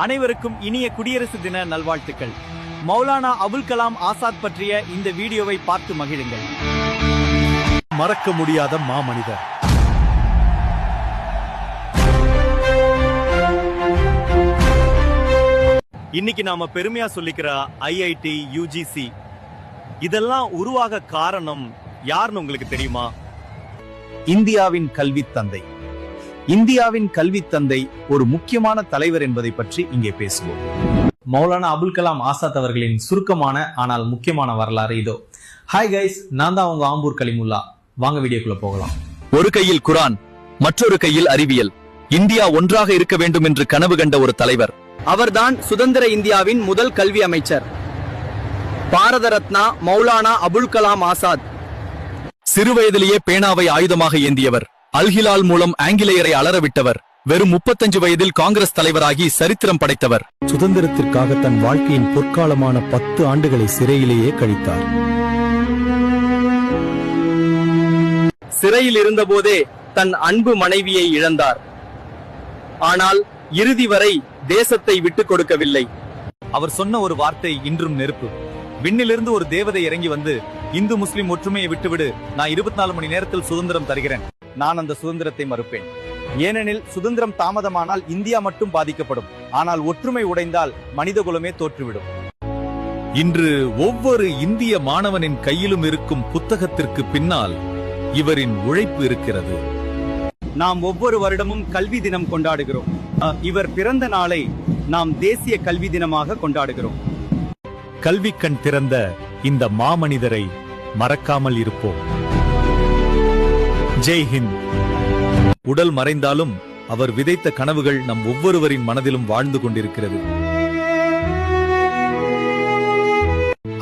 அனைவருக்கும் இனிய குடியரசு தின நல்வாழ்த்துக்கள். மௌலானா அபுல் கலாம் ஆசாத் பற்றிய இந்த வீடியோவை பார்த்து மகிழுங்கள். மறக்க முடியாத மாமனிதர். இன்னைக்கு நாம பெருமையா சொல்லிக்கிற ஐஐடி, யுஜிசி இதெல்லாம் உருவாக காரணம் யாருன்னு உங்களுக்கு தெரியுமா? இந்தியாவின் கல்வி தந்தை. இந்தியாவின் கல்வி தந்தை ஒரு முக்கியமான தலைவர் என்பதை பற்றி இங்கே பேசுவோம். மௌலானா அபுல் கலாம் ஆசாத் அவர்களின் சுருக்கமான ஆனால் முக்கியமான வரலாறு இதோ. ஹாய் கைஸ், நான் தான் உங்க ஆம்பூர் கலிமுல்லா. வாங்க வீடியோக்குள்ள போகலாம். ஒரு கையில் குரான், மற்றொரு கையில் அறிவியல். இந்தியா ஒன்றாக இருக்க வேண்டும் என்று கனவு கண்ட ஒரு தலைவர். அவர்தான் சுதந்திர இந்தியாவின் முதல் கல்வி அமைச்சர், பாரத ரத்னா மௌலானா அபுல் கலாம் ஆசாத். சிறுவயதிலேயே பேனாவை ஆயுதமாக ஏந்தியவர். அல்ஹிலால் மூலம் ஆங்கிலேயரை அலறவிட்டவர். வெறும் 35 வயதில் காங்கிரஸ் தலைவராகி சரித்திரம் படைத்தவர். சுதந்திரத்திற்காக தன் வாழ்க்கையின் பொற்காலமான 10 ஆண்டுகளை சிறையிலேயே கழித்தார். சிறையில் இருந்தபோதே தன் அன்பு மனைவியை இழந்தார். ஆனால் இறுதி வரை தேசத்தை விட்டுக் கொடுக்கவில்லை. அவர் சொன்ன ஒரு வார்த்தை இன்றும் நெருப்பு. விண்ணிலிருந்து ஒரு தேவதை இறங்கி வந்து, இந்து முஸ்லிம் ஒற்றுமையை விட்டுவிடு, நான் 24 மணி நேரத்தில் சுதந்திரம் தருகிறேன். நான் அந்த சுதந்திரத்தை மறுப்பேன். ஏனெனில் சுதந்திரம் தாமதமானால் இந்தியா மட்டும் பாதிக்கப்படும். ஆனால் ஒற்றுமை உடைந்தால் மனிதகுலமே தோற்றுவிடும். இன்று ஒவ்வொரு இந்திய மாணவனின் கையிலும் இருக்கும் புத்தகத்திற்கு பின்னால் இவரின் உழைப்பு இருக்கிறது. நாம் ஒவ்வொரு வருடமும் கல்வி தினம் கொண்டாடுகிறோம். இவர் பிறந்த நாளை நாம் தேசிய கல்வி தினமாக கொண்டாடுகிறோம். கல்வி கண் திறந்த இந்த மாமனிதரை மறக்காமல் இருப்போம். ஜெய் ஹிந்த். உடல் மறைந்தாலும் அவர் விதைத்த கனவுகள் நம் ஒவ்வொருவரின் மனதிலும் வாழ்ந்து கொண்டிருக்கிறது.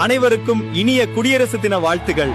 அனைவருக்கும் இனிய குடியரசு தின வாழ்த்துகள்.